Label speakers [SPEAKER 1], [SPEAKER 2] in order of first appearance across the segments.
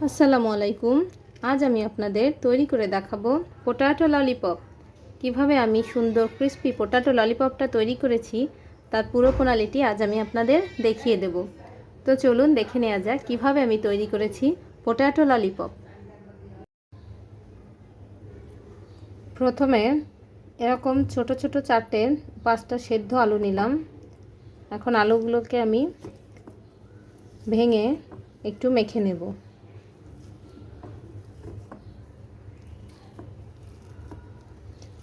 [SPEAKER 1] আসসালামু আলাইকুম। আজ আমি আপনাদের তৈরি করে দেখাবো পোটাটো ললিপপ। কিভাবে আমি সুন্দর ক্রিস্পি পোটাটো ললিপপটা তৈরি করেছি তার পুরো প্রণালীটি আজ আমি আপনাদের দেখিয়ে দেব। তো চলুন দেখে নেওয়া যাক কিভাবে আমি তৈরি করেছি পোটাটো ললিপপ। প্রথমে এরকম ছোট ছোট 4-5টা সেদ্ধ আলু নিলাম। এখন আলুগুলোকে আমি ভেঙে একটু মেখে নেব।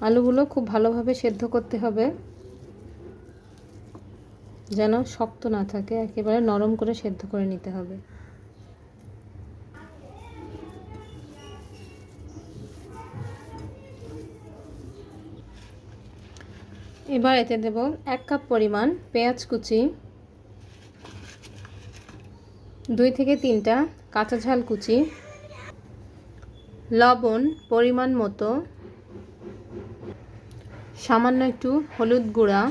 [SPEAKER 1] আলুগুলো খুব ভালোভাবে সেদ্ধ করতে হবে, যেন শক্ত না থাকে, একেবারে নরম করে সেদ্ধ করে নিতে হবে। এবার এতে দেব 1 কাপ পরিমাণ পেঁয়াজ কুচি, 2 থেকে 3টা কাঁচা ঝাল কুচি, লবণ পরিমাণ মতো, সামান্য একটু হলুদ গুঁড়া,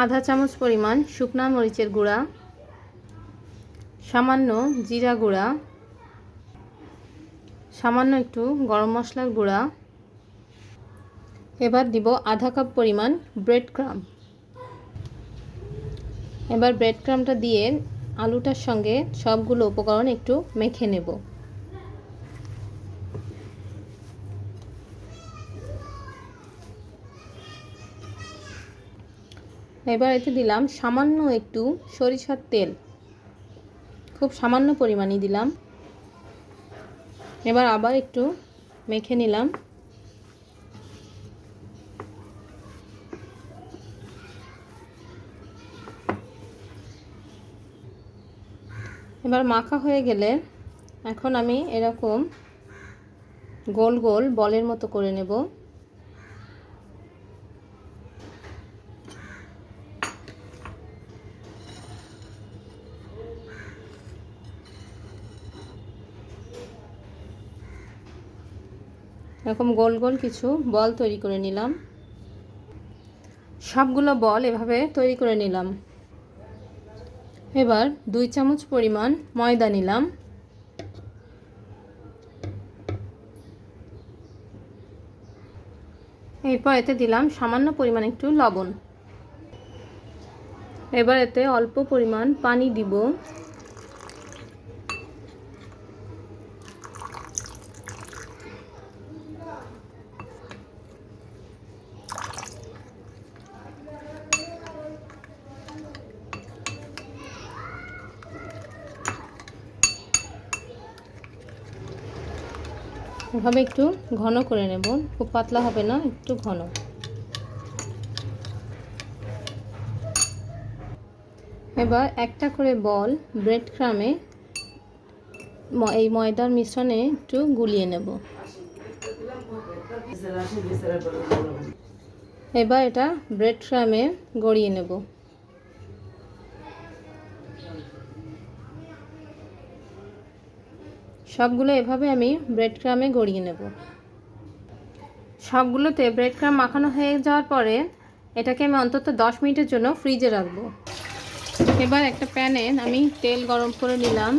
[SPEAKER 1] আধা চামচ পরিমাণ শুকনা মরিচের গুঁড়া, সামান্য জিরা গুঁড়া, সামান্য একটু গরম মশলার গুঁড়া। এবার দিব আধা কাপ পরিমাণ ব্রেড ক্রাম্ব। এবার ব্রেড ক্রাম্বটা দিয়ে আলুটার সঙ্গে সবগুলো উপকরণ একটু মেখে নেব। এবার এতে দিলাম সামান্য একটু সরিষার তেল, খুব সামান্য পরিমাণই দিলাম। এবার আবার একটু মেখে নিলাম। এবার মাখা হয়ে গেলে এখন আমি এরকম গোল গোল বলের মতো করে নেব। এরকম গোল গোল কিছু বল তৈরি করে নিলাম। সবগুলো বল এভাবে তৈরি করে নিলাম। এবার 2 চামচ পরিমাণ ময়দা নিলাম। এরপর এতে দিলাম সামান্য পরিমাণ একটু লবণ। এবার এতে অল্প পরিমাণ পানি দিব। এভাবে একটু ঘন করে নেব, খুব পাতলা হবে না, একটু ঘন। এবার একটা করে বল ব্রেড ক্রামে এই ময়দার মিশ্রণে একটু গুলিয়ে নেব। এবার এটা ব্রেড ক্রামে গড়িয়ে নেব। সবগুলো এভাবে আমি ব্রেড ক্রামে গড়িয়ে নেব। সবগুলোতে ব্রেড ক্রাম মাখানো হয়ে যাওয়ার পরে এটাকে আমি অন্তত 10 মিনিটের জন্য ফ্রিজে রাখবো। এবার একটা প্যানে আমি তেল গরম করে নিলাম।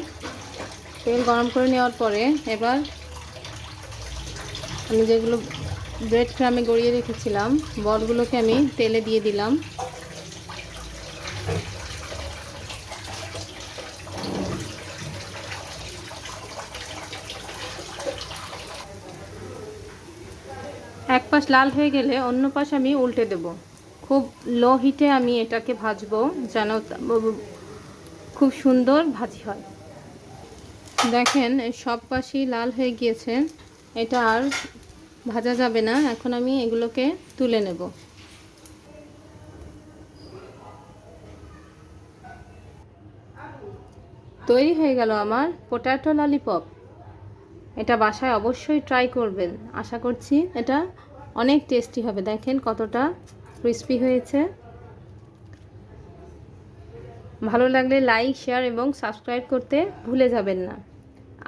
[SPEAKER 1] তেল গরম করে নেওয়ার পরে এবার আমি যেগুলো ব্রেড ক্রামে গড়িয়ে রেখেছিলাম বলগুলোকে আমি তেলে দিয়ে দিলাম। এক পাশ লাল হয়ে গেলে অন্য পাশ আমি উল্টে দেব। খুব লো হিটে আমি এটাকে ভাজবো যেন খুব সুন্দর ভাজি হয়। দেখেন সব পাশই লাল হয়ে গিয়েছে, এটা আর ভাজা যাবে না। এখন আমি এগুলোকে তুলে নেব। তৈরি হয়ে গেল আমার পোটাটো ললিপপ। এটা বাসায় অবশ্যই ট্রাই করবেন। আশা করছি এটা অনেক টেস্টি হবে। দেখেন কতটা ক্রিস্পি হয়েছে। ভালো লাগলে লাইক, শেয়ার এবং সাবস্ক্রাইব করতে ভুলে যাবেন না।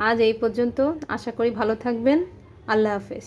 [SPEAKER 1] আজ এই পর্যন্ত। আশা করি ভালো থাকবেন। আল্লাহ হাফেজ।